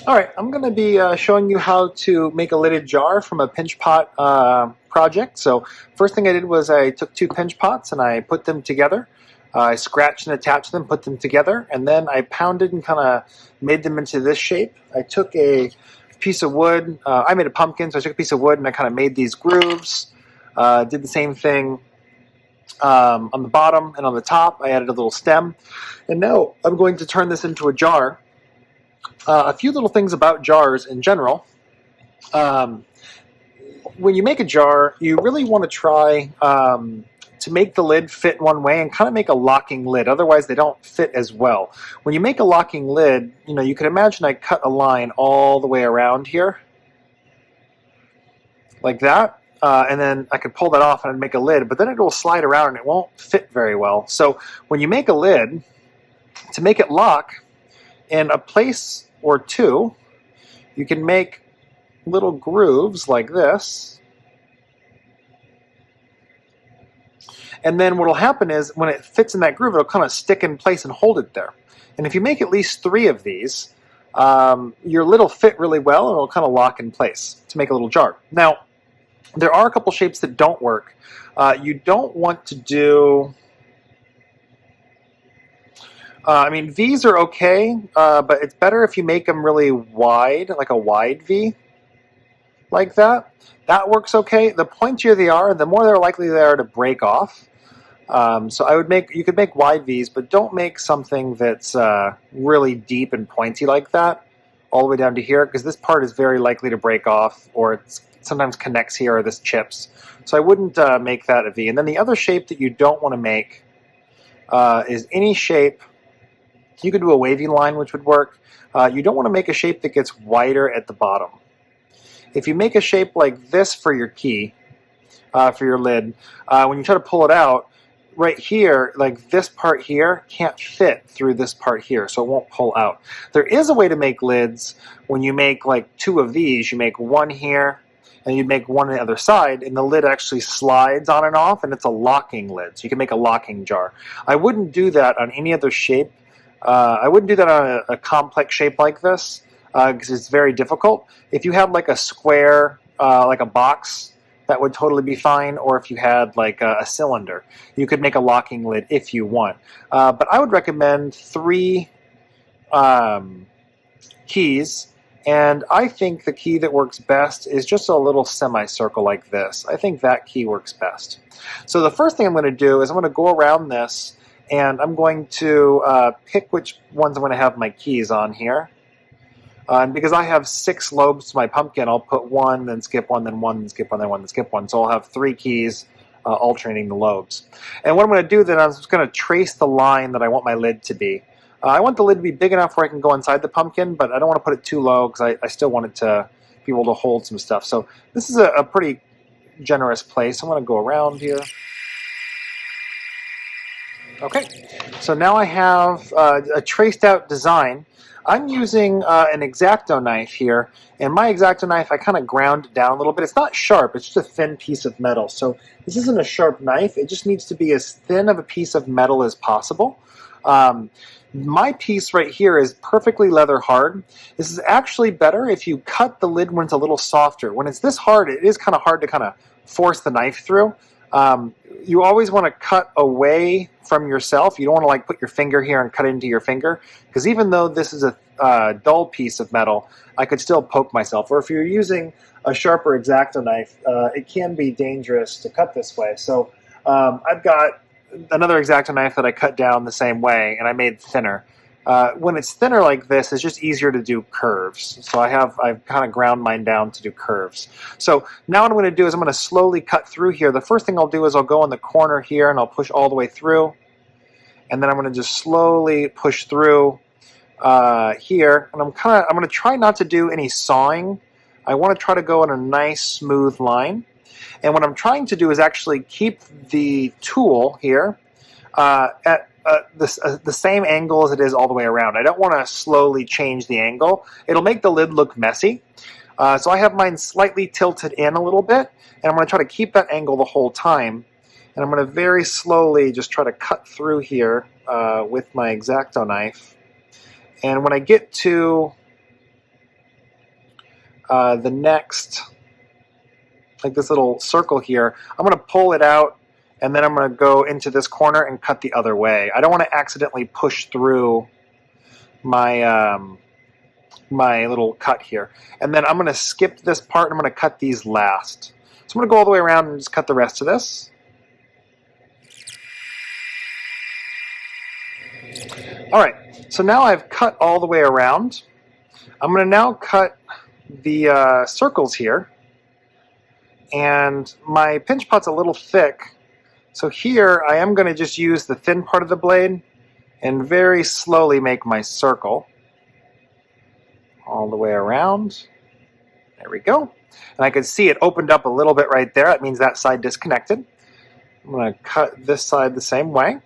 All right, I'm going to be showing you how to make a lidded jar from a pinch pot project. So first thing I did was I took two pinch pots and I put them together. I scratched and attached them, put them together, and then I pounded and kind of made them into this shape. I took a piece of wood. I made a pumpkin, so I took a piece of wood and I kind of made these grooves. Did the same thing on the bottom and on the top. I added a little stem. And now I'm going to turn this into a jar. A few little things about jars in general. Um, when you make a jar, you really want to try to make the lid fit one way and kind of make a locking lid. Otherwise, they don't fit as well. When you make a locking lid, you can imagine I cut a line all the way around here, like that. And then I could pull that off and make a lid, but then it will slide around and it won't fit very well. So when you make a lid, to make it lock in a place or two, you can make little grooves like this. And then what will happen is when it fits in that groove, it'll kind of stick in place and hold it there. And if you make at least 3 of these, your lid will fit really well and it'll kind of lock in place to make a little jar. Now, there are a couple shapes that don't work. You don't want to do... V's are okay, but it's better if you make them really wide, like a wide V, like that. That works okay. The pointier they are, the more they're likely they are to break off. So you could make wide V's, but don't make something that's really deep and pointy like that, all the way down to here, because this part is very likely to break off, or it sometimes connects here, or this chips. So I wouldn't make that a V. And then the other shape that you don't want to make is any shape. You could do a wavy line, which would work. You don't want to make a shape that gets wider at the bottom. If you make a shape like this for your key, for your lid, when you try to pull it out, right here, like this part here, can't fit through this part here, so it won't pull out. There is a way to make lids when you make like 2 of these. You make one here, and you make one on the other side, and the lid actually slides on and off, and it's a locking lid. So you can make a locking jar. I wouldn't do that on any other shape. I wouldn't do that on a complex shape like this because it's very difficult. If you have like a square, like a box, that would totally be fine. Or if you had like a cylinder, you could make a locking lid if you want. But I would recommend 3 keys. And I think the key that works best is just a little semicircle like this. I think that key works best. So the first thing I'm going to do is I'm going to go around this, and I'm going to pick which ones I'm going to have my keys on here. And because I have 6 lobes to my pumpkin, I'll put 1, then skip 1, then 1, then skip 1, then 1, then skip 1. So I'll have 3 keys alternating the lobes. And what I'm going to do then, I'm just going to trace the line that I want my lid to be. I want the lid to be big enough where I can go inside the pumpkin, but I don't want to put it too low because I still want it to be able to hold some stuff. So this is a pretty generous place. I'm going to go around here. Okay, so now I have a traced out design. I'm using an X-Acto knife here, and my X-Acto knife, I kind of ground it down a little bit. It's not sharp, it's just a thin piece of metal. So this isn't a sharp knife, it just needs to be as thin of a piece of metal as possible. My piece right here is perfectly leather hard. This is actually better if you cut the lid when it's a little softer. When it's this hard, it is kind of hard to kind of force the knife through. You always want to cut away from yourself. You don't want to like put your finger here and cut into your finger, because even though this is a dull piece of metal, I could still poke myself. Or if you're using a sharper X-Acto knife, it can be dangerous to cut this way. So I've got another X-Acto knife that I cut down the same way, and I made thinner. When it's thinner like this, it's just easier to do curves. So I've kind of ground mine down to do curves. So now what I'm going to do is I'm going to slowly cut through here. The first thing I'll do is I'll go in the corner here and I'll push all the way through. And then I'm going to just slowly push through here. And I'm going to try not to do any sawing. I want to try to go in a nice smooth line. And what I'm trying to do is actually keep the tool here at the same angle as it is all the way around. I don't want to slowly change the angle. It'll make the lid look messy. So I have mine slightly tilted in a little bit, and I'm going to try to keep that angle the whole time. And I'm going to very slowly just try to cut through here with my X-Acto knife. And when I get to the next, like this little circle here, I'm going to pull it out, and then I'm going to go into this corner and cut the other way. I don't want to accidentally push through my my little cut here. And then I'm going to skip this part, and I'm going to cut these last. So I'm going to go all the way around and just cut the rest of this. All right, so now I've cut all the way around. I'm going to now cut the circles here. And my pinch pot's a little thick, so here I am going to just use the thin part of the blade and very slowly make my circle all the way around. There we go. And I can see it opened up a little bit right there. That means that side disconnected. I'm going to cut this side the same way.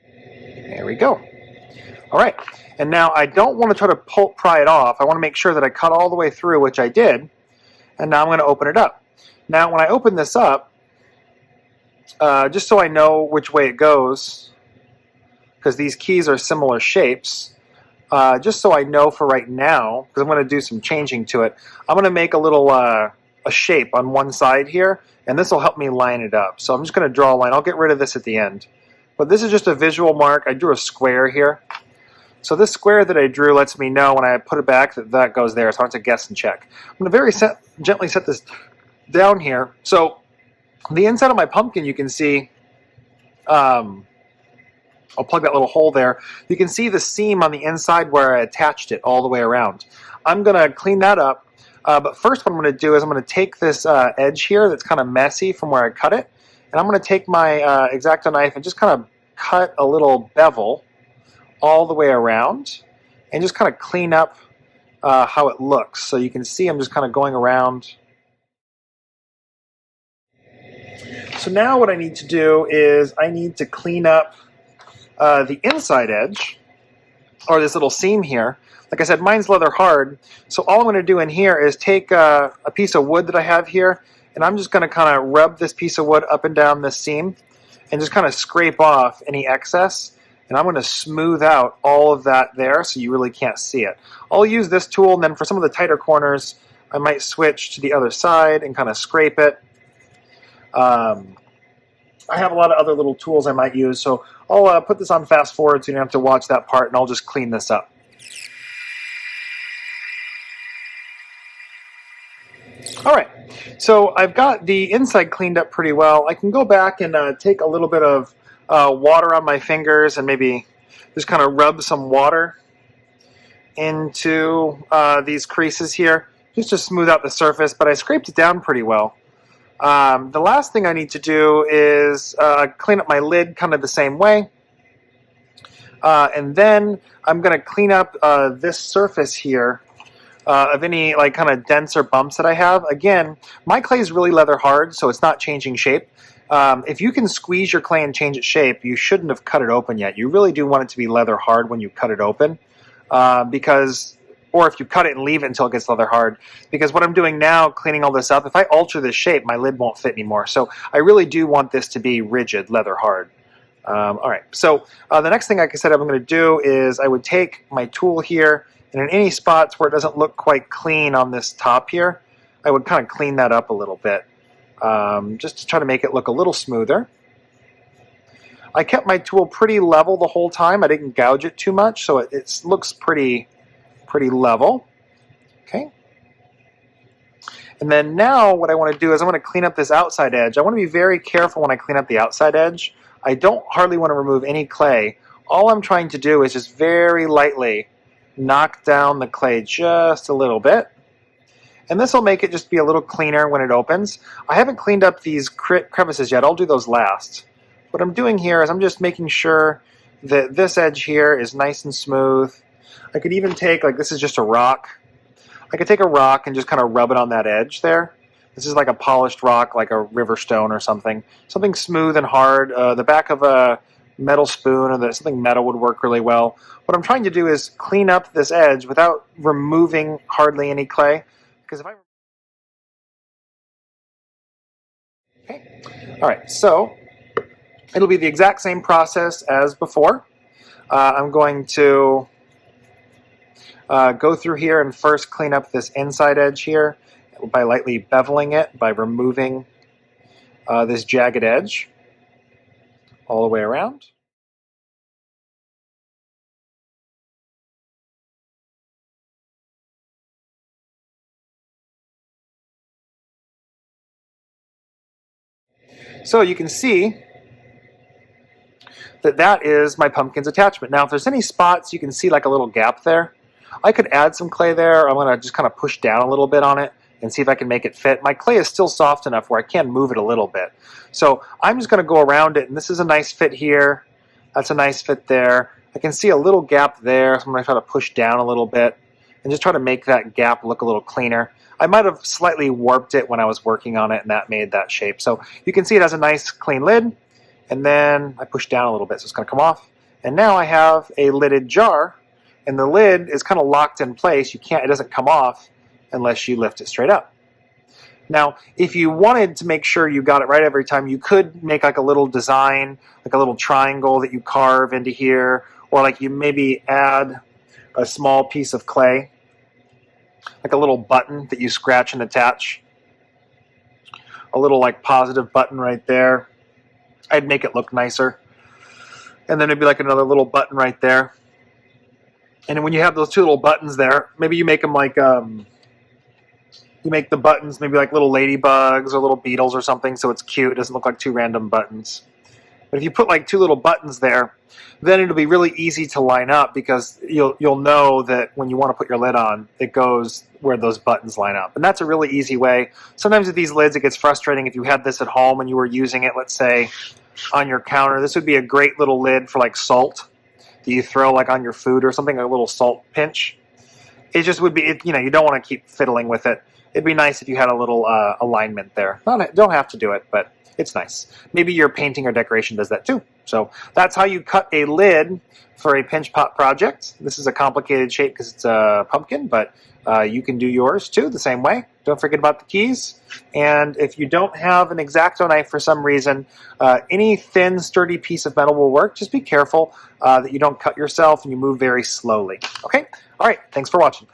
There we go. All right, and now I don't want to try to pry it off. I want to make sure that I cut all the way through, which I did. And now I'm going to open it up. Now when I open this up, just so I know which way it goes, because these keys are similar shapes, just so I know for right now, because I'm going to do some changing to it, I'm going to make a little a shape on one side here, and this will help me line it up. So I'm just going to draw a line. I'll get rid of this at the end. But this is just a visual mark. I drew a square here. So this square that I drew lets me know when I put it back that that goes there, so I don't have to guess and check. I'm going to very gently set this down here. So the inside of my pumpkin, you can see, I'll plug that little hole there. You can see the seam on the inside where I attached it all the way around. I'm going to clean that up, but first what I'm going to do is I'm going to take this edge here that's kind of messy from where I cut it, and I'm going to take my X-Acto knife and just kind of cut a little bevel all the way around and just kind of clean up how it looks. So you can see I'm just kind of going around. So now what I need to do is I need to clean up the inside edge, or this little seam here. Like I said, mine's leather hard, so all I'm going to do in here is take a piece of wood that I have here, and I'm just going to kind of rub this piece of wood up and down this seam and just kind of scrape off any excess. And I'm going to smooth out all of that there so you really can't see it. I'll use this tool, and then for some of the tighter corners, I might switch to the other side and kind of scrape it. I have a lot of other little tools I might use, so I'll put this on fast forward so you don't have to watch that part, and I'll just clean this up. All right, so I've got the inside cleaned up pretty well. I can go back and take a little bit of water on my fingers and maybe just kind of rub some water into these creases here just to smooth out the surface, but I scraped it down pretty well. The last thing I need to do is clean up my lid kind of the same way, and then I'm going to clean up this surface here of any like kind of dents or bumps that I have. Again, my clay is really leather hard, so it's not changing shape. If you can squeeze your clay and change its shape, you shouldn't have cut it open yet. You really do want it to be leather hard when you cut it open, or if you cut it and leave it until it gets leather hard, because what I'm doing now, cleaning all this up, if I alter this shape, my lid won't fit anymore. So I really do want this to be rigid, leather hard. All right, so the next thing, like I said, I'm going to do is I would take my tool here, and in any spots where it doesn't look quite clean on this top here, I would kind of clean that up a little bit. Just to try to make it look a little smoother. I kept my tool pretty level the whole time. I didn't gouge it too much, so it looks pretty level. Okay. And then now what I want to do is I want to clean up this outside edge. I want to be very careful when I clean up the outside edge. I don't hardly want to remove any clay. All I'm trying to do is just very lightly knock down the clay just a little bit. And this will make it just be a little cleaner when it opens. I haven't cleaned up these crevices yet. I'll do those last. What I'm doing here is I'm just making sure that this edge here is nice and smooth. I could even take, like this is just a rock. I could take a rock and just kind of rub it on that edge there. This is like a polished rock, like a river stone or something. Something smooth and hard. The back of a metal spoon or something metal would work really well. What I'm trying to do is clean up this edge without removing hardly any clay. Because if I... Okay. All right, so it'll be the exact same process as before. I'm going to go through here and first clean up this inside edge here by lightly beveling it, by removing this jagged edge all the way around. So you can see that that is my pumpkin's attachment. Now if there's any spots you can see like a little gap there, I could add some clay there. I'm going to just kind of push down a little bit on it and see if I can make it fit. My clay is still soft enough where I can move it a little bit. So I'm just going to go around it, and this is a nice fit here. That's a nice fit there. I can see a little gap there, so I'm going to try to push down a little bit and just try to make that gap look a little cleaner. I might have slightly warped it when I was working on it, and that made that shape. So you can see it has a nice clean lid, and then I push down a little bit, so it's going to come off. And now I have a lidded jar, and the lid is kind of locked in place. It doesn't come off unless you lift it straight up. Now, if you wanted to make sure you got it right every time, you could make like a little design, like a little triangle that you carve into here, or like you maybe add a small piece of clay, like a little button that you scratch and attach. A little like positive button right there. I'd make it look nicer. And then it'd be like another little button right there. And when you have those two little buttons there, maybe you make them like, you make the buttons maybe like little ladybugs or little beetles or something, so it's cute. It doesn't look like two random buttons. But if you put like two little buttons there, then it'll be really easy to line up, because you'll know that when you want to put your lid on, it goes where those buttons line up. And that's a really easy way. Sometimes with these lids, it gets frustrating if you had this at home and you were using it, let's say, on your counter. This would be a great little lid for like salt that you throw like on your food or something, a little salt pinch. It just would be, you don't want to keep fiddling with it. It'd be nice if you had a little alignment there. Don't have to do it, but it's nice. Maybe your painting or decoration does that too. So that's how you cut a lid for a pinch pot project. This is a complicated shape because it's a pumpkin, but you can do yours too the same way. Don't forget about the keys. And if you don't have an X-Acto knife for some reason, any thin, sturdy piece of metal will work. Just be careful that you don't cut yourself and you move very slowly. Okay? All right. Thanks for watching.